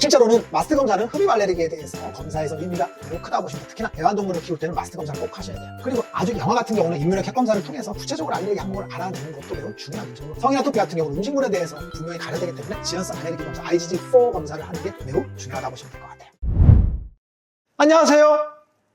실제로는 마스트 검사는 흡입 알레르기에 대해서 검사에서 의미가 매우 크다고 보시면 특히나 애완동물을 키울 때는 마스트 검사를 꼭 하셔야 돼요. 그리고 아주 영아 같은 경우는 인문학 핵 검사를 통해서 구체적으로 알레르기 항목을 알아내는 것도 매우 중요하죠. 성인 아토피 같은 경우는 음식물에 대해서 분명히 가려야 되기 때문에 지연성 알레르기 검사 IgG4 검사를 하는 게 매우 중요하다고 보시면 될 것 같아요. 안녕하세요,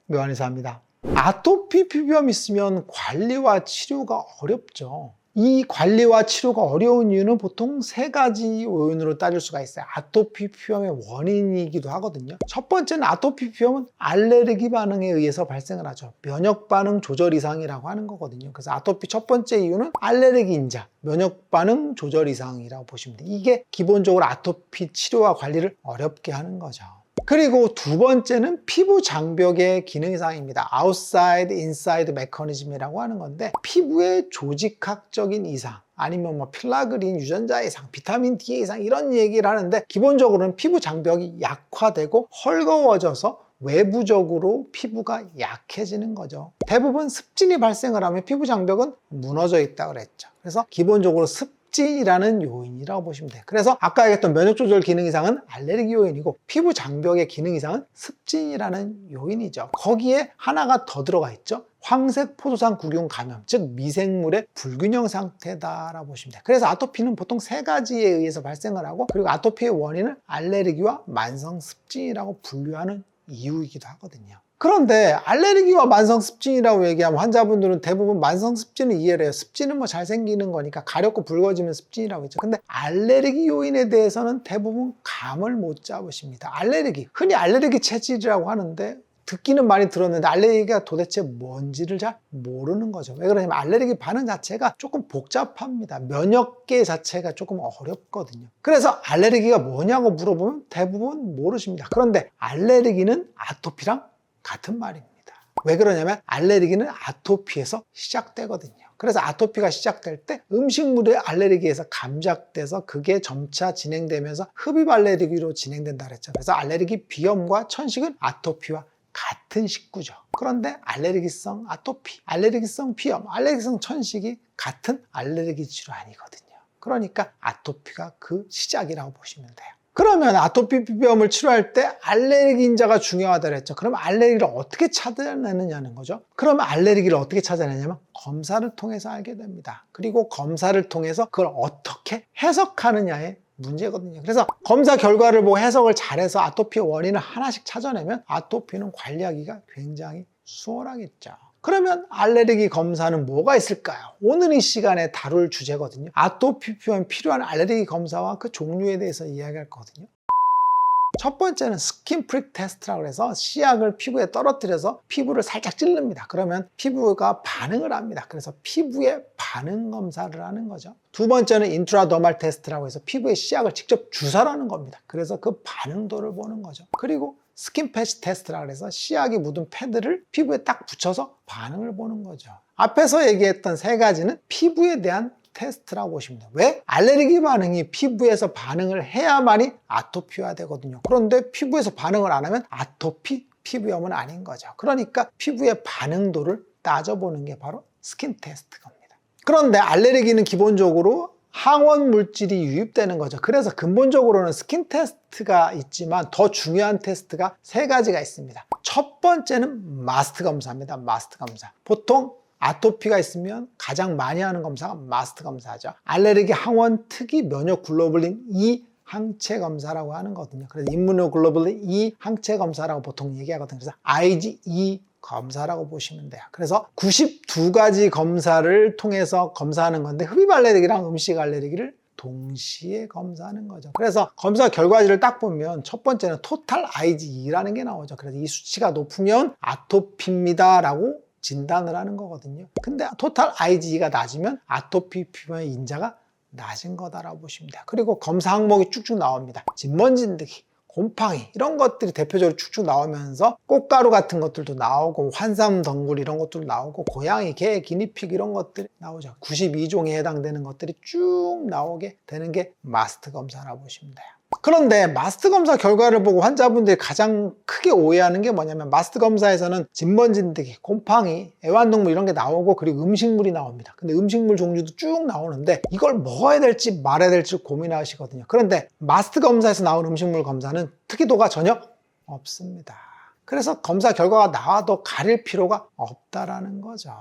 묘한의사입니다. 아토피 피부염 있으면 관리와 치료가 어렵죠. 이 관리와 치료가 어려운 이유는 보통 세 가지 요인으로 따질 수가 있어요. 아토피 피부염의 원인이기도 하거든요. 첫 번째는 아토피 피부염은 알레르기 반응에 의해서 발생을 하죠. 면역 반응 조절 이상이라고 하는 거거든요. 그래서 아토피 첫 번째 이유는 알레르기 인자, 면역 반응 조절 이상이라고 보시면 돼요. 이게 기본적으로 아토피 치료와 관리를 어렵게 하는 거죠. 그리고 두 번째는 피부 장벽의 기능 이상입니다. 아웃사이드 인사이드 메커니즘이라고 하는 건데, 피부의 조직학적인 이상 아니면 필라그린 유전자 이상, 비타민 D 이상 이런 얘기를 하는데, 기본적으로는 피부 장벽이 약화되고 헐거워져서 외부적으로 피부가 약해지는 거죠. 대부분 습진이 발생을 하면 피부 장벽은 무너져 있다고 그랬죠. 그래서 기본적으로 습진이라는 요인이라고 보시면 돼요. 그래서 아까 얘기했던 면역 조절 기능 이상은 알레르기 요인이고, 피부 장벽의 기능 이상은 습진이라는 요인이죠. 거기에 하나가 더 들어가 있죠. 황색 포도당 구균 감염, 즉 미생물의 불균형 상태다라고 보시면 돼요. 그래서 아토피는 보통 세 가지에 의해서 발생을 하고, 그리고 아토피의 원인을 알레르기와 만성 습진이라고 분류하는 이유이기도 하거든요. 그런데 알레르기와 만성 습진이라고 얘기하면 환자분들은 대부분 만성 습진을 이해를 해요. 습진은 잘 생기는 거니까 가렵고 붉어지면 습진이라고 했죠. 근데 알레르기 요인에 대해서는 대부분 감을 못 잡으십니다. 알레르기, 흔히 알레르기 체질이라고 하는데, 듣기는 많이 들었는데 알레르기가 도대체 뭔지를 잘 모르는 거죠. 왜 그러냐면 알레르기 반응 자체가 조금 복잡합니다. 면역계 자체가 조금 어렵거든요. 그래서 알레르기가 뭐냐고 물어보면 대부분 모르십니다. 그런데 알레르기는 아토피랑 같은 말입니다. 왜 그러냐면 알레르기는 아토피에서 시작되거든요. 그래서 아토피가 시작될 때 음식물의 알레르기에서 감작돼서 그게 점차 진행되면서 흡입 알레르기로 진행된다 그랬죠. 그래서 알레르기 비염과 천식은 아토피와 같은 식구죠. 그런데 알레르기성 아토피, 알레르기성 비염, 알레르기성 천식이 같은 알레르기 질환이거든요. 그러니까 아토피가 그 시작이라고 보시면 돼요. 그러면 아토피 피부염을 치료할 때 알레르기 인자가 중요하다고 했죠. 그럼 알레르기를 어떻게 찾아내느냐는 거죠. 그러면 알레르기를 어떻게 찾아내냐면 검사를 통해서 알게 됩니다. 그리고 검사를 통해서 그걸 어떻게 해석하느냐에 문제거든요. 그래서 검사 결과를 보고 해석을 잘해서 아토피의 원인을 하나씩 찾아내면 아토피는 관리하기가 굉장히 수월하겠죠. 그러면 알레르기 검사는 뭐가 있을까요? 오늘 이 시간에 다룰 주제거든요. 아토피 피부염에 필요한 알레르기 검사와 그 종류에 대해서 이야기할 거거든요. 첫 번째는 스킨 프릭 테스트라고 해서 시약을 피부에 떨어뜨려서 피부를 살짝 찌릅니다. 그러면 피부가 반응을 합니다. 그래서 피부의 반응 검사를 하는 거죠. 두 번째는 인트라더말 테스트라고 해서 피부에 시약을 직접 주사를 하는 겁니다. 그래서 그 반응도를 보는 거죠. 그리고 스킨 패치 테스트라고 해서 시약이 묻은 패드를 피부에 딱 붙여서 반응을 보는 거죠. 앞에서 얘기했던 세 가지는 피부에 대한 테스트라고 보시면 돼요. 왜? 알레르기 반응이 피부에서 반응을 해야만이 아토피화 되거든요. 그런데 피부에서 반응을 안 하면 아토피 피부염은 아닌 거죠. 그러니까 피부의 반응도를 따져보는 게 바로 스킨 테스트 겁니다. 그런데 알레르기는 기본적으로 항원 물질이 유입되는 거죠. 그래서 근본적으로는 스킨 테스트가 있지만 더 중요한 테스트가 세 가지가 있습니다. 첫 번째는 마스트 검사입니다. 마스트 검사. 보통 아토피가 있으면 가장 많이 하는 검사가 마스트 검사죠. 알레르기 항원 특이 면역 글로불린 E 항체 검사라고 하는 거거든요. 그래서 임무노글로불린 E 항체 검사라고 보통 얘기하거든요. 그래서 IgE 검사라고 보시면 돼요. 그래서 92가지 검사를 통해서 검사하는 건데, 흡입 알레르기랑 음식 알레르기를 동시에 검사하는 거죠. 그래서 검사 결과지를 딱 보면 첫 번째는 토탈 IgE라는 게 나오죠. 그래서 이 수치가 높으면 아토피입니다 라고 진단을 하는 거거든요. 근데 토탈 IgE가 낮으면 아토피 피부염의 인자가 낮은 거다라고 보시면 돼요. 그리고 검사 항목이 쭉쭉 나옵니다. 진먼진드기, 곰팡이 이런 것들이 대표적으로 쭉쭉 나오면서 꽃가루 같은 것들도 나오고 환삼 덩굴 이런 것들도 나오고 고양이, 개, 기니피그 이런 것들이 나오죠. 92종에 해당되는 것들이 쭉 나오게 되는 게 마스트 검사라고 보시면 돼요. 그런데 마스트 검사 결과를 보고 환자분들이 가장 크게 오해하는 게 뭐냐면, 마스트 검사에서는 진먼진드기, 곰팡이, 애완동물 이런 게 나오고, 그리고 음식물이 나옵니다. 근데 음식물 종류도 쭉 나오는데 이걸 먹어야 될지 말아야 될지 고민하시거든요. 그런데 마스트 검사에서 나온 음식물 검사는 특이도가 전혀 없습니다. 그래서 검사 결과가 나와도 가릴 필요가 없다라는 거죠.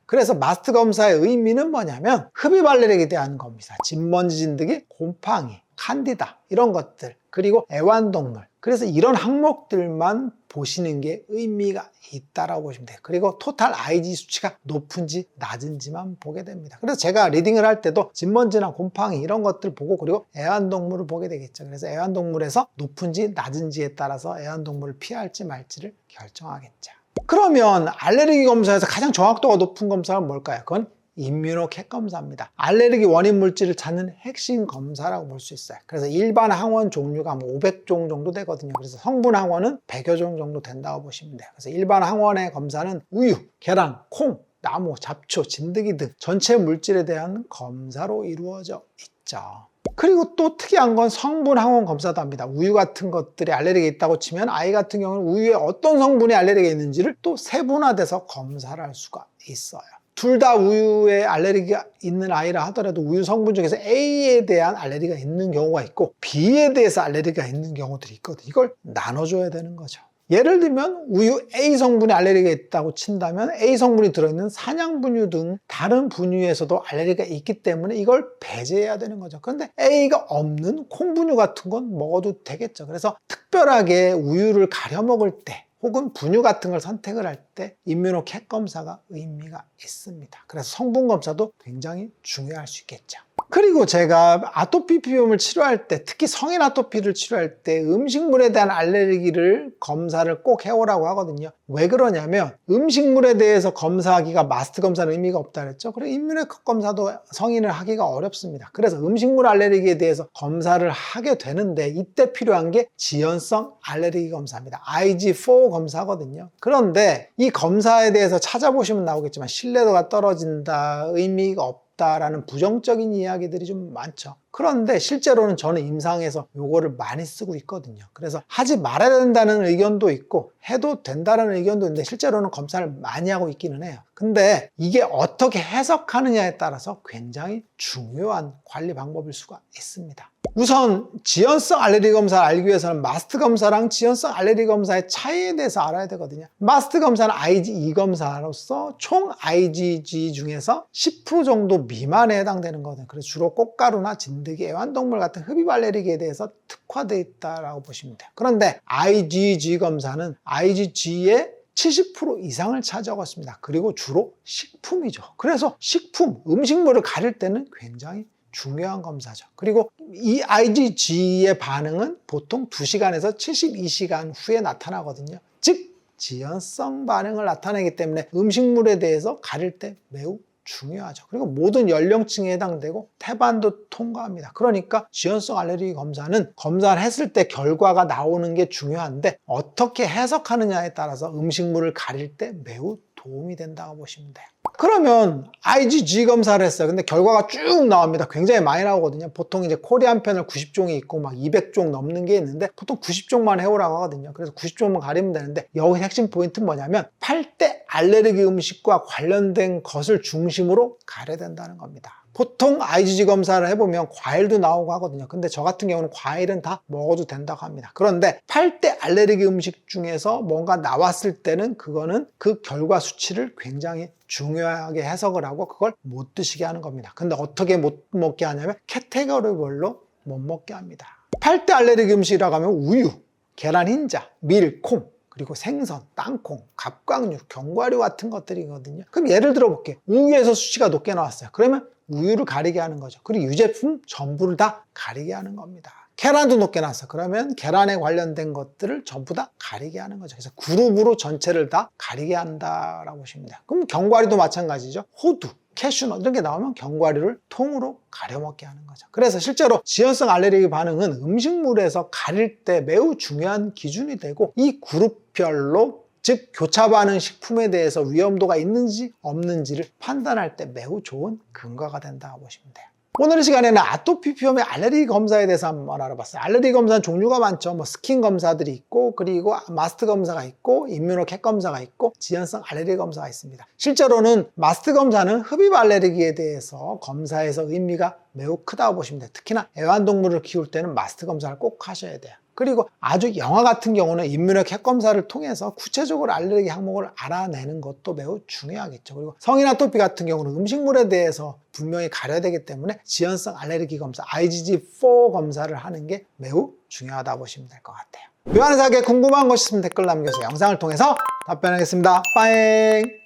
그래서 마스트 검사의 의미는 뭐냐면, 흡입 알레르기에 대한 겁니다. 진먼지 진드기, 곰팡이, 칸디다 이런 것들, 그리고 애완동물, 그래서 이런 항목들만 보시는 게 의미가 있다라고 보시면 돼요. 그리고 토탈 IG 수치가 높은지 낮은지만 보게 됩니다. 그래서 제가 리딩을 할 때도 진먼지나 곰팡이 이런 것들 보고, 그리고 애완동물을 보게 되겠죠. 그래서 애완동물에서 높은지 낮은지에 따라서 애완동물을 피할지 말지를 결정하겠죠. 그러면 알레르기 검사에서 가장 정확도가 높은 검사는 뭘까요? 그건 임뮤노 캣 검사입니다. 알레르기 원인 물질을 찾는 핵심 검사라고 볼 수 있어요. 그래서 일반 항원 종류가 500종 정도 되거든요. 그래서 성분 항원은 100여 종 정도 된다고 보시면 돼요. 그래서 일반 항원의 검사는 우유, 계란, 콩, 나무, 잡초, 진드기 등 전체 물질에 대한 검사로 이루어져 있죠. 그리고 또 특이한 건 성분 항원 검사도 합니다. 우유 같은 것들이 알레르기가 있다고 치면 아이 같은 경우는 우유에 어떤 성분이 알레르기가 있는지를 또 세분화돼서 검사를 할 수가 있어요. 둘 다 우유에 알레르기가 있는 아이라 하더라도 우유 성분 중에서 A에 대한 알레르기가 있는 경우가 있고 B에 대해서 알레르기가 있는 경우들이 있거든요. 이걸 나눠줘야 되는 거죠. 예를 들면 우유 A 성분에 알레르기가 있다고 친다면 A 성분이 들어있는 사냥분유 등 다른 분유에서도 알레르기가 있기 때문에 이걸 배제해야 되는 거죠. 그런데 A가 없는 콩분유 같은 건 먹어도 되겠죠. 그래서 특별하게 우유를 가려 먹을 때 혹은 분유 같은 걸 선택을 할 때 임뮤노 캣 검사가 의미가 있습니다. 그래서 성분 검사도 굉장히 중요할 수 있겠죠. 그리고 제가 아토피 피부염을 치료할 때, 특히 성인 아토피를 치료할 때 음식물에 대한 알레르기를 검사를 꼭 해오라고 하거든요. 왜 그러냐면, 음식물에 대해서 검사하기가 마스트 검사는 의미가 없다 그랬죠. 그리고 임뮤노 캣 검사도 성인을 하기가 어렵습니다. 그래서 음식물 알레르기에 대해서 검사를 하게 되는데, 이때 필요한 게 지연성 알레르기 검사입니다. IG4 검사거든요. 그런데 이 검사에 대해서 찾아보시면 나오겠지만 신뢰도가 떨어진다, 의미가 없다라는 부정적인 이야기들이 좀 많죠. 그런데 실제로는 저는 임상에서 요거를 많이 쓰고 있거든요. 그래서 하지 말아야 된다는 의견도 있고 해도 된다는 의견도 있는데 실제로는 검사를 많이 하고 있기는 해요. 근데 이게 어떻게 해석하느냐에 따라서 굉장히 중요한 관리 방법일 수가 있습니다. 우선 지연성 알레르기 검사를 알기 위해서는 마스트 검사랑 지연성 알레르기 검사의 차이에 대해서 알아야 되거든요. 마스트 검사는 IgE 검사로서 총 IgG 중에서 10% 정도 미만에 해당되는 거거든요. 그래서 주로 꽃가루나 진드기, 애완동물 같은 흡입 알레르기에 대해서 특화되어 있다고 보시면 돼요. 그런데 IgG 검사는 IgG의 70% 이상을 차지하고 있습니다. 그리고 주로 식품이죠. 그래서 식품, 음식물을 가릴 때는 굉장히 중요한 검사죠. 그리고 이 IgG의 반응은 보통 2시간에서 72시간 후에 나타나거든요. 즉 지연성 반응을 나타내기 때문에 음식물에 대해서 가릴 때 매우 중요하죠. 그리고 모든 연령층에 해당되고 태반도 통과합니다. 그러니까 지연성 알레르기 검사는 검사를 했을 때 결과가 나오는 게 중요한데 어떻게 해석하느냐에 따라서 음식물을 가릴 때 매우 도움이 된다고 보시면 돼요. 그러면 IgG 검사를 했어요. 근데 결과가 쭉 나옵니다. 굉장히 많이 나오거든요. 보통 이제 코리안 패널 90종이 있고 막 200종 넘는 게 있는데 보통 90종만 해오라고 하거든요. 그래서 90종만 가리면 되는데 여기 핵심 포인트는 뭐냐면 8대 알레르기 음식과 관련된 것을 중심으로 가려야 된다는 겁니다. 보통 IgG 검사를 해보면 과일도 나오고 하거든요. 근데 저 같은 경우는 과일은 다 먹어도 된다고 합니다. 그런데 8대 알레르기 음식 중에서 뭔가 나왔을 때는 그거는 그 결과 수치를 굉장히 중요하게 해석을 하고 그걸 못 드시게 하는 겁니다. 근데 어떻게 못 먹게 하냐면 카테고리별로 못 먹게 합니다. 8대 알레르기 음식이라고 하면 우유, 계란 흰자, 밀, 콩, 그리고 생선, 땅콩, 갑각류, 견과류 같은 것들이거든요. 그럼 예를 들어 볼게요. 우유에서 수치가 높게 나왔어요. 그러면 우유를 가리게 하는 거죠. 그리고 유제품 전부를 다 가리게 하는 겁니다. 계란도 높게 나왔어. 그러면 계란에 관련된 것들을 전부 다 가리게 하는 거죠. 그래서 그룹으로 전체를 다 가리게 한다라고 보시면 돼요. 그럼 견과류도 마찬가지죠. 호두, 캐슈넛 이런 게 나오면 견과류를 통으로 가려 먹게 하는 거죠. 그래서 실제로 지연성 알레르기 반응은 음식물에서 가릴 때 매우 중요한 기준이 되고 이 그룹별로 즉 교차 반응 식품에 대해서 위험도가 있는지 없는지를 판단할 때 매우 좋은 근거가 된다고 보시면 돼요. 오늘 시간에는 아토피 피부염의 알레르기 검사에 대해서 한번 알아봤어요. 알레르기 검사는 종류가 많죠. 뭐 스킨 검사들이 있고, 그리고 마스트 검사가 있고, 임뮤노캣 검사가 있고, 지연성 알레르기 검사가 있습니다. 실제로는 마스트 검사는 흡입 알레르기에 대해서 검사에서 의미가 매우 크다고 보시면 돼요. 특히나 애완동물을 키울 때는 마스트 검사를 꼭 하셔야 돼요. 그리고 아주 영아 같은 경우는 임뮤노캣 검사를 통해서 구체적으로 알레르기 항목을 알아내는 것도 매우 중요하겠죠. 그리고 성인 아토피 같은 경우는 음식물에 대해서 분명히 가려야 되기 때문에 지연성 알레르기 검사 IgG4 검사를 하는 게 매우 중요하다고 보시면 될 것 같아요. 묘안의사에 궁금한 것 있으면 댓글 남겨주세요. 영상을 통해서 답변하겠습니다. 빠잉.